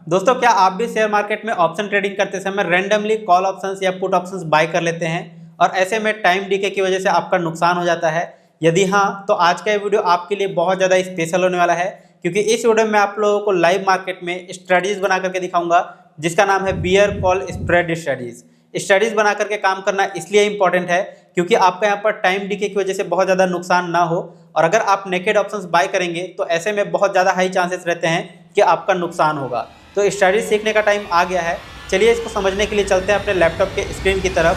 दोस्तों, क्या आप भी शेयर मार्केट में ऑप्शन ट्रेडिंग करते समय रैंडमली कॉल ऑप्शंस या पुट ऑप्शंस बाय कर लेते हैं और ऐसे में टाइम डीके की वजह से आपका नुकसान हो जाता है? यदि हाँ, तो आज का ये वीडियो आपके लिए बहुत ज़्यादा स्पेशल होने वाला है, क्योंकि इस वीडियो में आप लोगों को लाइव मार्केट में स्ट्रेटजीज बना करके दिखाऊंगा जिसका नाम है bear call spread studies. Studies बना करके काम करना इसलिए इंपॉर्टेंट है क्योंकि आपका यहाँ पर टाइम डीके की वजह से बहुत ज़्यादा नुकसान ना हो, और अगर आप नेकेड ऑप्शंस बाय करेंगे तो ऐसे में बहुत ज़्यादा हाई चांसेस रहते हैं कि आपका नुकसान होगा। तो स्टडीज सीखने का टाइम आ गया है। चलिए इसको समझने के लिए चलते हैं अपने लैपटॉप के स्क्रीन की तरफ।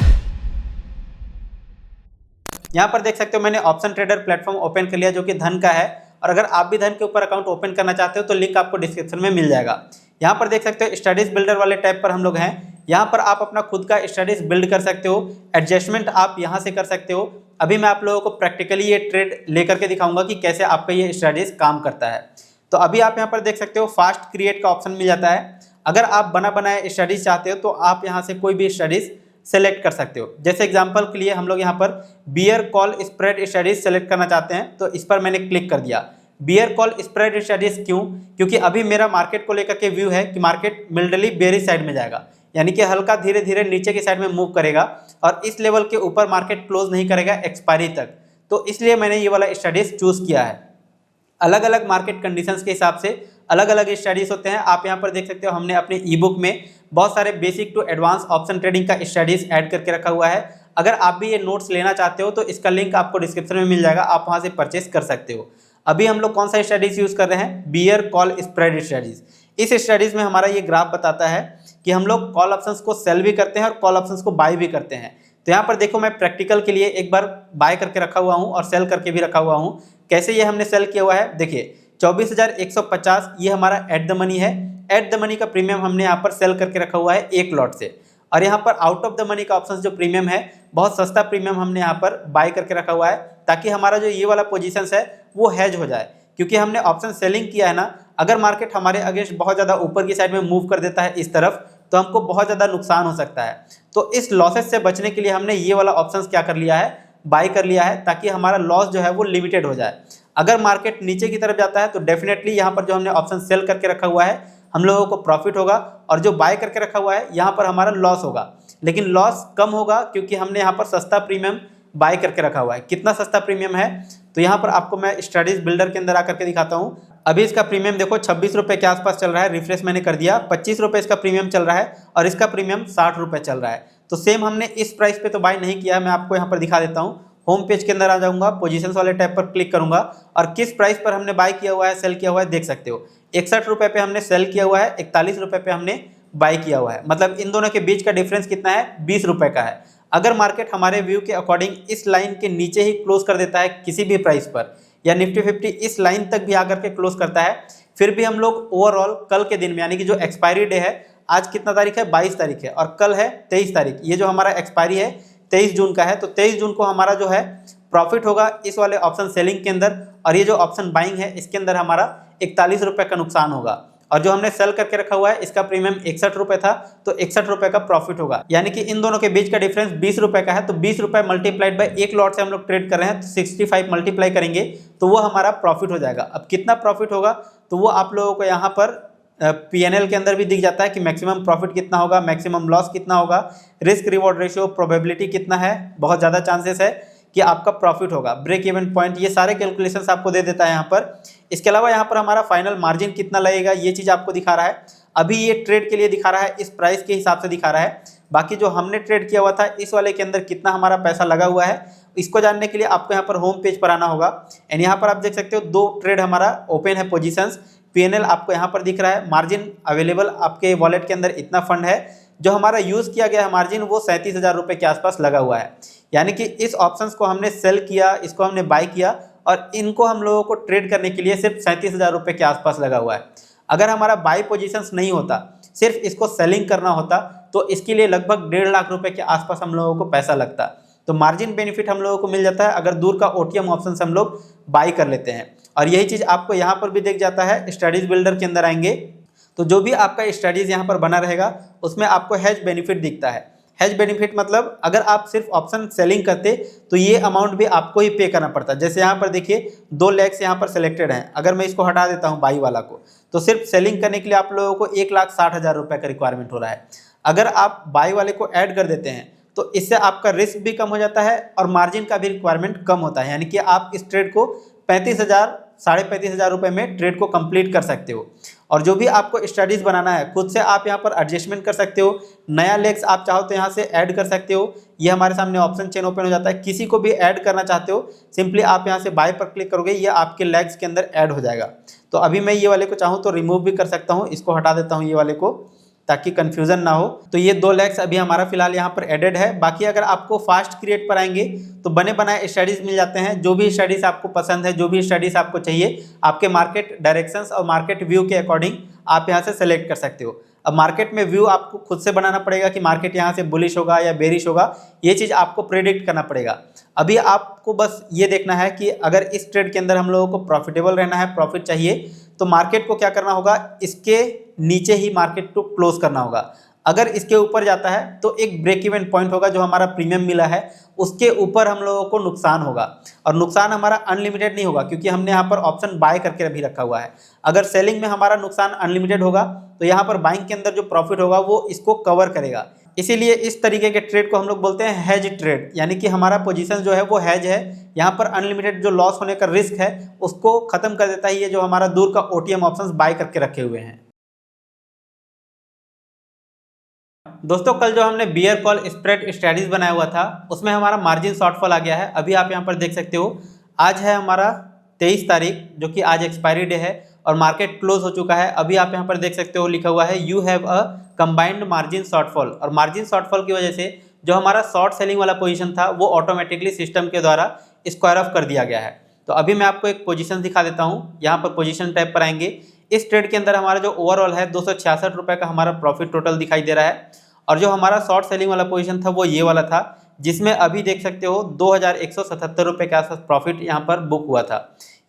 यहाँ पर देख सकते हो मैंने ऑप्शन ट्रेडर प्लेटफॉर्म ओपन कर लिया जो कि धन का है, और अगर आप भी धन के ऊपर अकाउंट ओपन करना चाहते हो तो लिंक आपको डिस्क्रिप्शन में मिल जाएगा। यहाँ पर देख सकते हो स्टडीज बिल्डर वाले टैब पर हम लोग हैं। यहाँ पर आप अपना खुद का स्टडीज बिल्ड कर सकते हो, एडजस्टमेंट आप यहाँ से कर सकते हो। अभी मैं आप लोगों को प्रैक्टिकली ये ट्रेड लेकर के दिखाऊंगा कि कैसे आपका ये स्टडीज काम करता है। तो अभी आप यहाँ पर देख सकते हो फास्ट क्रिएट का ऑप्शन मिल जाता है। अगर आप बना बनाए स्टडीज चाहते हो तो आप यहाँ से कोई भी स्टडीज सेलेक्ट कर सकते हो। जैसे एग्जांपल के लिए हम लोग यहाँ पर bear call spread studies select करना चाहते हैं, तो इस पर मैंने क्लिक कर दिया। बियर कॉल स्प्रेड स्टडीज क्यों? क्योंकि अभी मेरा मार्केट को लेकर के व्यू है कि मार्केट मिल्डली बेरिश साइड में जाएगा, यानी कि हल्का धीरे धीरे नीचे की साइड में मूव करेगा और इस लेवल के ऊपर मार्केट क्लोज नहीं करेगा एक्सपायरी तक। तो इसलिए मैंने ये वाला स्टडीज चूज किया है। अलग अलग मार्केट कंडीशंस के हिसाब से अलग अलग स्टडीज होते हैं। आप यहाँ पर देख सकते हो हमने अपने ई बुक में बहुत सारे basic to advance option trading का स्टडीज ऐड करके रखा हुआ है। अगर आप भी ये नोट्स लेना चाहते हो तो इसका लिंक आपको डिस्क्रिप्शन में मिल जाएगा, आप वहाँ से परचेस कर सकते हो। अभी हम लोग कौन सा स्टडीज यूज कर रहे हैं? Bear call spread studies. इस स्टडीज में हमारा ये ग्राफ बताता है कि हम लोग कॉल ऑप्शंस को सेल भी करते हैं और कॉल ऑप्शंस को बाय भी करते हैं। तो यहाँ पर देखो मैं प्रैक्टिकल के लिए एक बार बाय करके रखा हुआ हूँ और सेल करके भी रखा हुआ हूँ। कैसे ये हमने सेल किया हुआ है देखिए, 24,150 ये हमारा एट द मनी है। एट द मनी का प्रीमियम हमने यहाँ पर सेल करके रखा हुआ है एक लॉट से, और यहाँ पर आउट ऑफ द मनी का ऑप्शन जो प्रीमियम है बहुत सस्ता प्रीमियम हमने यहाँ पर बाय करके रखा हुआ है, ताकि हमारा जो ये वाला पोजीशंस है वो हैज हो जाए। क्योंकि हमने ऑप्शन सेलिंग किया है ना, अगर मार्केट हमारे अगेंस्ट बहुत ज़्यादा ऊपर की साइड में मूव कर देता है इस तरफ, तो हमको बहुत ज़्यादा नुकसान हो सकता है। तो इस लॉसेस से बचने के लिए हमने ये वाला ऑप्शन क्या कर लिया है, बाय कर लिया है, ताकि हमारा लॉस जो है वो लिमिटेड हो जाए। अगर मार्केट नीचे की तरफ जाता है तो डेफिनेटली यहाँ पर जो हमने ऑप्शन सेल करके रखा हुआ है हम लोगों को प्रॉफिट होगा, और जो बाय करके रखा हुआ है यहाँ पर हमारा लॉस होगा, लेकिन लॉस कम होगा क्योंकि हमने यहाँ पर सस्ता प्रीमियम बाय करके रखा हुआ है। कितना सस्ता प्रीमियम है तो यहाँ पर आपको मैं स्टडीज बिल्डर के अंदर आकर के दिखाता हूँ। अभी इसका प्रीमियम देखो 26 रुपये के आसपास चल रहा है। रिफ्रेश मैंने कर दिया, 25 रुपये इसका प्रीमियम चल रहा है और इसका प्रीमियम 60 रुपये चल रहा है। तो सेम हमने इस प्राइस पे तो बाय नहीं किया है। मैं आपको यहाँ पर दिखा देता हूँ। होम पेज के अंदर आ जाऊंगा, पोजीशंस वाले टैब पर क्लिक करूंगा और किस प्राइस पर हमने बाय किया हुआ है, सेल किया हुआ है देख सकते हो। 61 रुपये पे हमने सेल किया हुआ है, 41 रुपये पे हमने बाय किया हुआ है। मतलब इन दोनों के बीच का डिफरेंस कितना है? 20 रुपये का है। अगर मार्केट हमारे व्यू के अकॉर्डिंग इस लाइन के नीचे ही क्लोज कर देता है किसी भी प्राइस पर, या निफ्टी 50 इस लाइन तक भी आकर के क्लोज करता है, फिर भी हम लोग ओवरऑल कल के दिन में, यानी कि जो एक्सपायरी डे है, आज कितना तारीख है? 22 तारीख है और कल है 23 तारीख। ये जो हमारा एक्सपायरी है 23 जून का है, तो 23 जून को हमारा जो है प्रॉफिट होगा इस वाले ऑप्शन सेलिंग के अंदर, और ये जो ऑप्शन बाइंग है इसके अंदर हमारा 41 रुपये का नुकसान होगा। और जो हमने सेल करके रखा हुआ है इसका प्रीमियम 61 रुपये था, तो 61 रुपये का प्रॉफिट होगा। यानी कि इन दोनों के बीच का डिफरेंस 20 रुपये का है। तो 20 रुपये मल्टीप्लाइड बाय एक लॉट से हम लोग ट्रेड कर रहे हैं, तो 65 मल्टीप्लाई करेंगे तो वो हमारा प्रॉफिट हो जाएगा। अब कितना प्रॉफिट होगा तो वो आप लोगों को यहाँ पर PNL के अंदर भी दिख जाता है कि मैक्सिमम प्रॉफिट कितना होगा, मैक्सिमम लॉस कितना होगा, रिस्क रिवॉर्ड रेशियो, प्रोबेबिलिटी कितना है, बहुत ज़्यादा चांसेस है कि आपका प्रॉफिट होगा, ब्रेक इवन पॉइंट, ये सारे कैलकुलेशंस आपको दे देता है यहाँ पर। इसके अलावा यहाँ पर हमारा फाइनल मार्जिन कितना लगेगा ये चीज़ आपको दिखा रहा है। अभी ये ट्रेड के लिए दिखा रहा है, इस प्राइस के हिसाब से दिखा रहा है। बाकी जो हमने ट्रेड किया हुआ था इस वाले के अंदर कितना हमारा पैसा लगा हुआ है, इसको जानने के लिए आपको यहाँ पर होम पेज पर आना होगा। एंड यहाँ पर आप देख सकते हो 2 ट्रेड हमारा ओपन है पोजीशंस। PNL आपको यहाँ पर दिख रहा है, मार्जिन अवेलेबल आपके वॉलेट के अंदर इतना फंड है। जो हमारा यूज़ किया गया है मार्जिन वो 37,000 रुपये के आसपास लगा हुआ है। यानी कि इस ऑप्शंस को हमने सेल किया, इसको हमने बाय किया, और इनको हम लोगों को ट्रेड करने के लिए सिर्फ 37,000 रुपये के आसपास लगा हुआ है। अगर हमारा बाय पोजीशंस नहीं होता, सिर्फ इसको सेलिंग करना होता, तो इसके लिए लगभग 1.5 लाख रुपये के आसपास हम लोगों को पैसा लगता। तो मार्जिन बेनिफिट हम लोगों को मिल जाता है अगर दूर का OTM ऑप्शन हम लोग बाय कर लेते हैं। और यही चीज़ आपको यहाँ पर भी दिख जाता है। स्टडीज बिल्डर के अंदर आएंगे तो जो भी आपका स्टडीज यहाँ पर बना रहेगा उसमें आपको हैज बेनिफिट दिखता है। हेज बेनिफिट मतलब अगर आप सिर्फ ऑप्शन सेलिंग करते तो ये अमाउंट भी आपको ही पे करना पड़ता। जैसे यहाँ पर देखिए 2 लैक्स यहाँ पर सिलेक्टेड हैं, अगर मैं इसको हटा देता हूँ बाई वाला को, तो सिर्फ सेलिंग करने के लिए आप लोगों को 1,60,000 रुपये का रिक्वायरमेंट हो रहा है। अगर आप बाई वाले को ऐड कर देते हैं तो इससे आपका रिस्क भी कम हो जाता है और मार्जिन का भी रिक्वायरमेंट कम होता है, यानी कि आप इस ट्रेड को 35,000 35,500 रुपये में ट्रेड को कंप्लीट कर सकते हो। और जो भी आपको स्टडीज़ बनाना है खुद से आप यहाँ पर एडजस्टमेंट कर सकते हो, नया लेग्स आप चाहो तो यहाँ से ऐड कर सकते हो। ये हमारे सामने ऑप्शन चेन ओपन हो जाता है। किसी को भी ऐड करना चाहते हो सिंपली आप यहाँ से बाय पर क्लिक करोगे, ये आपके लेग्स के अंदर ऐड हो जाएगा। तो अभी मैं ये वाले को चाहूँ तो रिमूव भी कर सकता हूँ, इसको हटा देता हूँ ये वाले को ताकि कंफ्यूजन ना हो। तो ये 2 लैक्स अभी हमारा फिलहाल यहाँ पर एडेड है। बाकी अगर आपको फास्ट क्रिएट पर आएंगे तो बने बनाए स्टडीज़ मिल जाते हैं। जो भी स्टडीज़ आपको पसंद है, जो भी स्टडीज़ आपको चाहिए, आपके मार्केट डायरेक्शंस और मार्केट व्यू के अकॉर्डिंग आप यहाँ से सेलेक्ट कर सकते हो। अब मार्केट में व्यू आपको खुद से बनाना पड़ेगा कि मार्केट यहाँ से बुलिश होगा या बेरिश होगा, ये चीज़ आपको प्रेडिक्ट करना पड़ेगा। अभी आपको बस ये देखना है कि अगर इस ट्रेड के अंदर हम लोगों को प्रॉफिटेबल रहना है, प्रॉफिट चाहिए, तो मार्केट को क्या करना होगा, इसके नीचे ही मार्केट को क्लोज करना होगा। अगर इसके ऊपर जाता है तो एक ब्रेक इवन पॉइंट होगा, जो हमारा प्रीमियम मिला है उसके ऊपर हम लोगों को नुकसान होगा। और नुकसान हमारा अनलिमिटेड नहीं होगा क्योंकि हमने यहाँ पर ऑप्शन बाय करके भी रखा हुआ है। अगर सेलिंग में हमारा नुकसान अनलिमिटेड होगा तो यहाँ पर बाइंग के अंदर जो प्रॉफिट होगा वो इसको कवर करेगा। इसीलिए इस तरीके के ट्रेड को हम लोग बोलते हैं हेज ट्रेड, यानी कि हमारा पोजीशन जो है वो हेज है। यहाँ पर अनलिमिटेड जो लॉस होने का रिस्क है उसको खत्म कर देता है ये जो हमारा दूर का ओटीएम ऑप्शंस बाय करके रखे हुए हैं। दोस्तों कल जो हमने बियर कॉल स्प्रेड स्ट्रेटजीज बनाया हुआ था उसमें हमारा मार्जिन शॉर्टफॉल आ गया है। अभी आप यहाँ पर देख सकते हो, आज है हमारा 23 तारीख जो कि आज एक्सपायरी डे है और मार्केट क्लोज हो चुका है। अभी आप यहाँ पर देख सकते हो लिखा हुआ है you have a combined margin shortfall. और मार्जिन शॉर्टफॉल की वजह से जो हमारा शॉर्ट सेलिंग वाला पोजीशन था वो ऑटोमेटिकली सिस्टम के द्वारा स्क्वायर ऑफ कर दिया गया है। तो अभी मैं आपको एक पोजीशन दिखा देता हूँ। यहाँ पर पोजीशन टैब पर आएंगे, इस ट्रेड के अंदर हमारा जो ओवरऑल है 266 रुपये का हमारा प्रॉफिट टोटल दिखाई दे रहा है। और जो हमारा शॉर्ट सेलिंग वाला पोजीशन था वो ये वाला था, जिसमें अभी देख सकते हो 2,177 रुपये के आसपास प्रॉफिट यहाँ पर बुक हुआ था।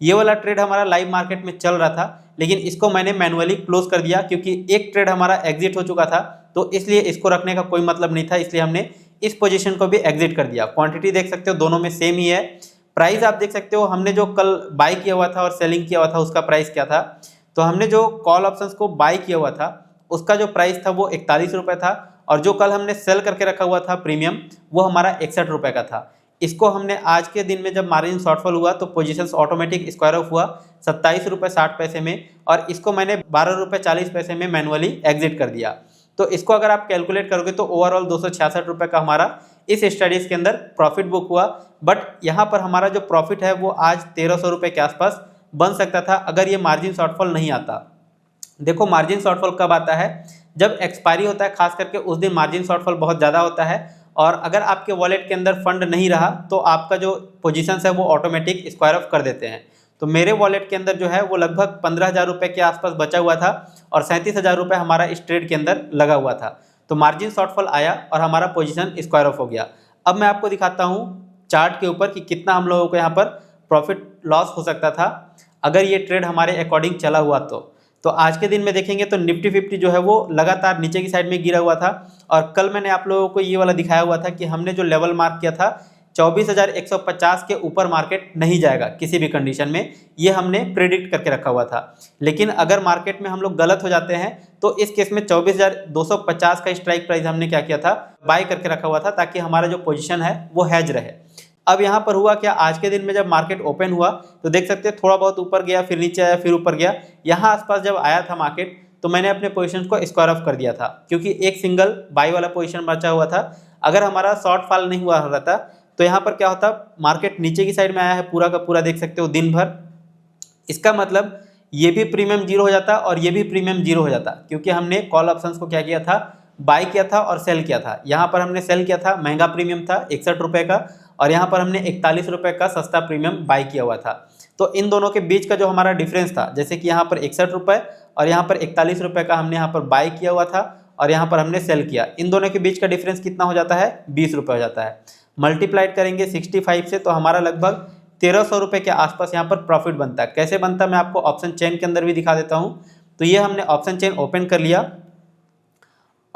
ये वाला ट्रेड हमारा लाइव मार्केट में चल रहा था, लेकिन इसको मैंने मैनुअली क्लोज कर दिया क्योंकि एक ट्रेड हमारा एग्जिट हो चुका था, तो इसलिए इसको रखने का कोई मतलब नहीं था, इसलिए हमने इस पोजीशन को भी एग्जिट कर दिया। क्वांटिटी देख सकते हो दोनों में सेम ही है। प्राइस आप देख सकते हो, हमने जो कल बाई किया हुआ था और सेलिंग किया हुआ था उसका प्राइस क्या था। तो हमने जो कॉल ऑप्शंस को बाई किया हुआ था उसका जो प्राइस था वो 41 रुपये था, और जो कल हमने सेल करके रखा हुआ था प्रीमियम वो हमारा 61 रुपये का था। इसको हमने आज के दिन में जब मार्जिन शॉर्टफॉल हुआ तो पोजीशंस ऑटोमेटिक स्क्वायर ऑफ हुआ 27 रुपये 60 पैसे में, और इसको मैंने 12 रुपये 40 पैसे में मैनुअली एग्जिट कर दिया। तो इसको अगर आप कैलकुलेट करोगे तो ओवरऑल 266 रुपये का हमारा इस स्टडीज़ के अंदर प्रॉफिट बुक हुआ। बट यहाँ पर हमारा जो प्रॉफिट है वो आज 1300 रुपये के आसपास बन सकता था अगर ये मार्जिन शॉर्टफॉल नहीं आता। देखो मार्जिन शॉर्टफॉल कब आता है, जब एक्सपायरी होता है, खास करके उस दिन मार्जिन शॉर्टफॉल बहुत ज़्यादा होता है। और अगर आपके वॉलेट के अंदर फंड नहीं रहा तो आपका जो पोजीशंस है वो ऑटोमेटिक स्क्वायर ऑफ कर देते हैं। तो मेरे वॉलेट के अंदर जो है वो लगभग 15,000 रुपये के आसपास बचा हुआ था और 37,000 रुपये हमारा इस ट्रेड के अंदर लगा हुआ था। तो मार्जिन शॉर्टफॉल आया और हमारा पोजीशन स्क्वायर ऑफ हो गया। अब मैं आपको दिखाता हूँ चार्ट के ऊपर कि कितना हम लोगों को यहाँ पर प्रॉफिट लॉस हो सकता था अगर ये ट्रेड हमारे अकॉर्डिंग चला हुआ। तो आज के दिन में देखेंगे तो निफ्टी 50 जो है वो लगातार नीचे की साइड में गिरा हुआ था। और कल मैंने आप लोगों को ये वाला दिखाया हुआ था कि हमने जो लेवल मार्क किया था 24,150 के ऊपर मार्केट नहीं जाएगा किसी भी कंडीशन में, ये हमने प्रेडिक्ट करके रखा हुआ था। लेकिन अगर मार्केट में हम लोग गलत हो जाते हैं तो इस केस में 24,250 का स्ट्राइक प्राइस हमने क्या किया था, बाय करके रखा हुआ था ताकि हमारा जो पोजीशन है वो हैज रहे। अब यहाँ पर हुआ क्या, आज के दिन में जब मार्केट ओपन हुआ तो देख सकते हैं थोड़ा बहुत ऊपर गया, फिर नीचे आया, फिर ऊपर गया। यहाँ आसपास जब आया था मार्केट तो मैंने अपने पोजीशन को स्क्वायर ऑफ कर दिया था क्योंकि एक सिंगल बाई वाला पोजीशन बचा हुआ था। अगर हमारा शॉर्ट फॉल नहीं हुआ रहता तो यहाँ पर क्या होता, मार्केट नीचे की साइड में आया है पूरा का पूरा, देख सकते हो दिन भर। इसका मतलब ये भी प्रीमियम जीरो हो जाता और ये भी प्रीमियम जीरो हो जाता क्योंकि हमने कॉल ऑप्शंस को क्या किया था, बाई किया था और सेल किया था। यहाँ पर हमने सेल किया था, महंगा प्रीमियम था 61 रुपये का, और यहाँ पर हमने 41 रुपये का सस्ता प्रीमियम बाई किया हुआ था। तो इन दोनों के बीच का जो हमारा डिफरेंस था, जैसे कि यहाँ पर 61 रुपये और यहाँ पर 41 रुपये का हमने यहाँ पर बाई किया हुआ था और यहाँ पर हमने सेल किया, इन दोनों के बीच का डिफरेंस कितना हो जाता है, 20 रुपये हो जाता है। मल्टीप्लाइड करेंगे 65 से तो हमारा लगभग 1300 रुपये के आसपास यहाँ पर प्रॉफिट बनता है। कैसे बनता है मैं आपको ऑप्शन चेन के अंदर भी दिखा देता हूँ। तो ये हमने ऑप्शन चेन ओपन कर लिया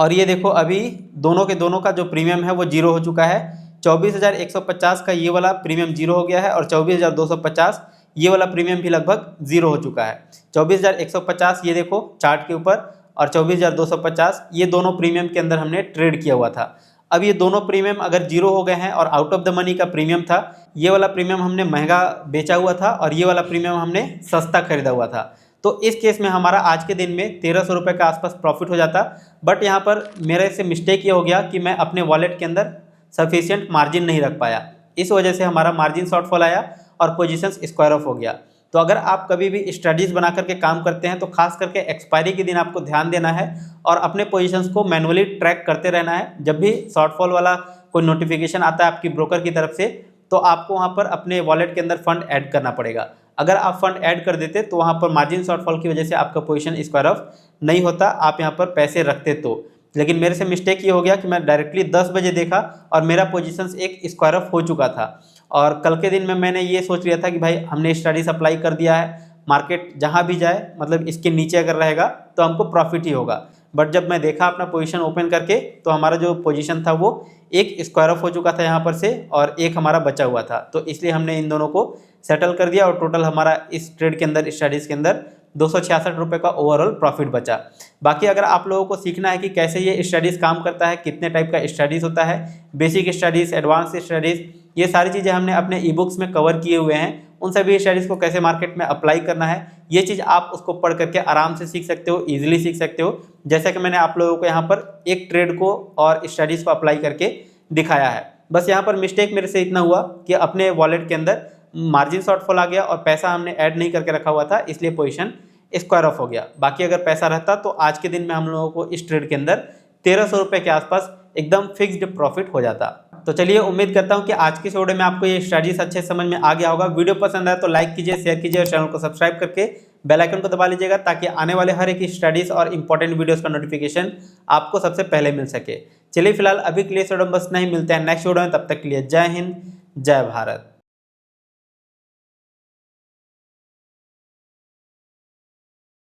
और ये देखो अभी दोनों के दोनों का जो प्रीमियम है वो जीरो हो चुका है। 24,150 का ये वाला प्रीमियम जीरो हो गया है और 24,250 ये वाला प्रीमियम भी लगभग जीरो हो चुका है। 24,150 ये देखो चार्ट के ऊपर और 24,250 ये दोनों प्रीमियम के अंदर हमने ट्रेड किया हुआ था। अब ये दोनों प्रीमियम अगर जीरो हो गए हैं और आउट ऑफ द मनी का प्रीमियम था, ये वाला प्रीमियम हमने महंगा बेचा हुआ था और ये वाला प्रीमियम हमने सस्ता खरीदा हुआ था, तो इस केस में हमारा आज के दिन में 1,300 रुपये के आसपास प्रॉफिट हो जाता। बट यहाँ पर मेरे से मिस्टेक ये हो गया कि मैं अपने वॉलेट के अंदर सफिशिएंट मार्जिन नहीं रख पाया, इस वजह से हमारा मार्जिन शॉर्टफॉल आया और पोजीशंस स्क्वायर ऑफ हो गया। तो अगर आप कभी भी स्ट्रेटजीज बना करके काम करते हैं तो खास करके एक्सपायरी के दिन आपको ध्यान देना है और अपने पोजीशंस को मैनुअली ट्रैक करते रहना है। जब भी शॉर्टफॉल वाला कोई नोटिफिकेशन आता है आपकी ब्रोकर की तरफ से, तो आपको वहाँ पर अपने वॉलेट के अंदर फंड ऐड करना पड़ेगा। अगर आप फंड ऐड कर देते तो वहाँ पर मार्जिन शॉर्टफॉल की वजह से आपका पोजीशन स्क्वायर ऑफ नहीं होता, आप यहाँ पर पैसे रखते तो। लेकिन मेरे से मिस्टेक ये हो गया कि मैं डायरेक्टली 10 बजे देखा और मेरा पोजीशंस एक स्क्वायर ऑफ हो चुका था और कल के दिन में मैंने ये सोच लिया था कि भाई हमने स्टडीज अप्लाई कर दिया है, मार्केट जहाँ भी जाए मतलब इसके नीचे अगर रहेगा तो हमको प्रॉफिट ही होगा। बट जब मैं देखा अपना पोजीशन ओपन करके तो हमारा जो पोजीशन था वो एक स्क्वायर ऑफ हो चुका था यहाँ पर से और एक हमारा बचा हुआ था, तो इसलिए हमने इन दोनों को सेटल कर दिया और टोटल हमारा इस ट्रेड के अंदर स्टडीज़ के अंदर 266 रुपये का ओवरऑल प्रॉफिट बचा। बाकी अगर आप लोगों को सीखना है कि कैसे ये स्टडीज़ काम करता है, कितने टाइप का स्टडीज़ होता है, बेसिक स्टडीज़, एडवांस स्टडीज़, ये सारी चीज़ें हमने अपने ई बुक्स में कवर किए हुए हैं। उन सभी स्टडीज़ को कैसे मार्केट में अप्लाई करना है, ये चीज़ आप उसको पढ़ करके आराम से सीख सकते हो, ईजिली सीख सकते हो। जैसा कि मैंने आप लोगों को यहाँ पर एक ट्रेड को और स्टडीज़ को अप्लाई करके दिखाया है। बस यहाँ पर मिस्टेक मेरे से इतना हुआ कि अपने वॉलेट के अंदर मार्जिन शॉर्टफॉल आ गया और पैसा हमने ऐड नहीं करके रखा हुआ था, इसलिए पोजीशन स्क्वायर ऑफ हो गया। बाकी अगर पैसा रहता तो आज के दिन में हम लोगों को इस ट्रेड के अंदर 1,300 रुपये के आसपास एकदम फिक्स्ड प्रॉफिट हो जाता। तो चलिए, उम्मीद करता हूं कि आज की वीडियो में आपको ये स्ट्रेटजीज अच्छे समझ में आ गया होगा। वीडियो पसंद आए तो लाइक कीजिए, शेयर कीजिए और चैनल को सब्सक्राइब करके बेल आइकन को दबा लीजिएगा ताकि आने वाले हर एक स्टडीज और इंपॉर्टेंट वीडियोस का नोटिफिकेशन आपको सबसे पहले मिल सके। चलिए फिलहाल अभी के लिए बस नहीं, मिलते हैं नेक्स्ट वीडियो में, तब तक के लिए जय हिंद, जय भारत।